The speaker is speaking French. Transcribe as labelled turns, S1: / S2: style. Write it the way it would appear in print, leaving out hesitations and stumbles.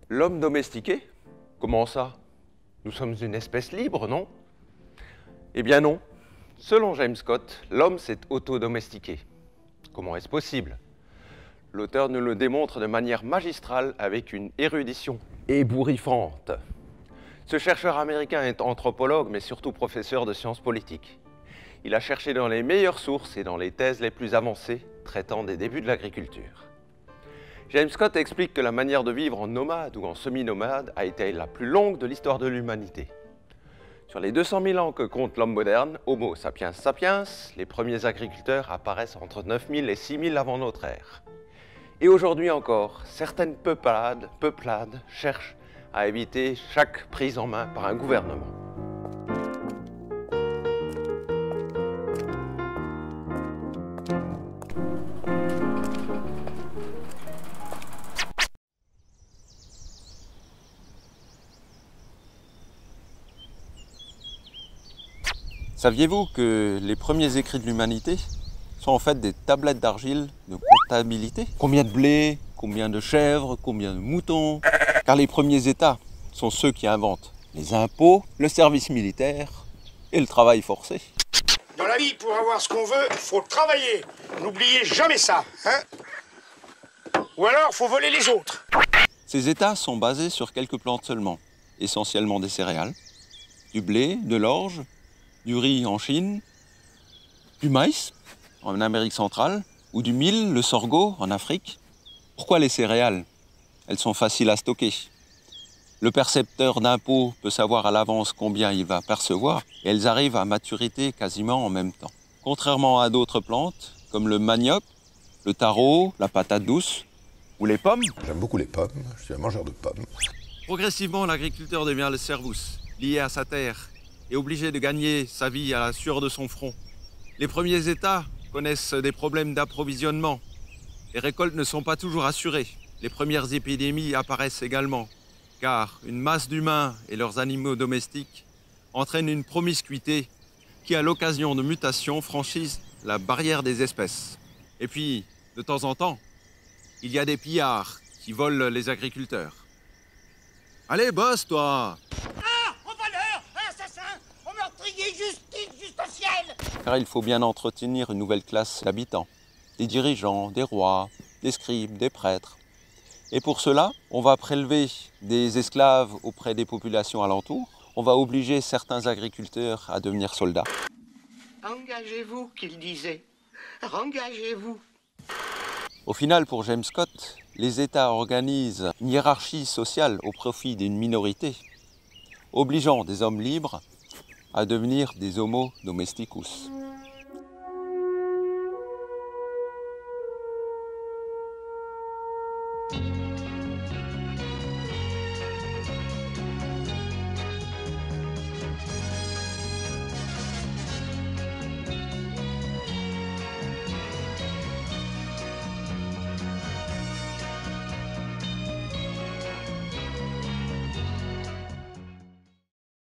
S1: L'homme domestiqué? Comment ça? Nous sommes une espèce libre, non? Eh bien non. Selon James Scott, l'homme s'est auto-domestiqué. Comment est-ce possible? L'auteur nous le démontre de manière magistrale avec une érudition ébouriffante. Ce chercheur américain est anthropologue, mais surtout professeur de sciences politiques. Il a cherché dans les meilleures sources et dans les thèses les plus avancées traitant des débuts de l'agriculture. James Scott explique que la manière de vivre en nomade ou en semi-nomade a été la plus longue de l'histoire de l'humanité. Sur les 200 000 ans que compte l'homme moderne, Homo sapiens sapiens, les premiers agriculteurs apparaissent entre 9 000 et 6 000 avant notre ère. Et aujourd'hui encore, certaines peuplades cherchent à éviter chaque prise en main par un gouvernement. Saviez-vous que les premiers écrits de l'humanité sont en fait des tablettes d'argile de comptabilité? Combien de blé, combien de chèvres, combien de moutons? Car les premiers États sont ceux qui inventent les impôts, le service militaire et le travail forcé.
S2: Dans la vie, pour avoir ce qu'on veut, faut travailler. N'oubliez jamais ça, hein? Ou alors, faut voler les autres.
S1: Ces États sont basés sur quelques plantes seulement, essentiellement des céréales, du blé, de l'orge, du riz en Chine, du maïs en Amérique centrale, ou du mil, le sorgho en Afrique. Pourquoi les céréales? Elles sont faciles à stocker. Le percepteur d'impôts peut savoir à l'avance combien il va percevoir, et elles arrivent à maturité quasiment en même temps. Contrairement à d'autres plantes, comme le manioc, le taro, la patate douce, ou les pommes.
S3: J'aime beaucoup les pommes, je suis un mangeur de pommes.
S1: Progressivement, l'agriculteur devient le servus, lié à sa terre, et obligé de gagner sa vie à la sueur de son front. Les premiers États connaissent des problèmes d'approvisionnement. Les récoltes ne sont pas toujours assurées. Les premières épidémies apparaissent également, car une masse d'humains et leurs animaux domestiques entraînent une promiscuité qui, à l'occasion de mutations, franchissent la barrière des espèces. Et puis, de temps en temps, il y a des pillards qui volent les agriculteurs. Allez, bosse, toi! Car il faut bien entretenir une nouvelle classe d'habitants, des dirigeants, des rois, des scribes, des prêtres. Et pour cela, on va prélever des esclaves auprès des populations alentours, on va obliger certains agriculteurs à devenir soldats.
S4: Engagez-vous, qu'il disait. Engagez-vous.
S1: Au final, pour James Scott, les États organisent une hiérarchie sociale au profit d'une minorité, obligeant des hommes libres à devenir des homo domesticus.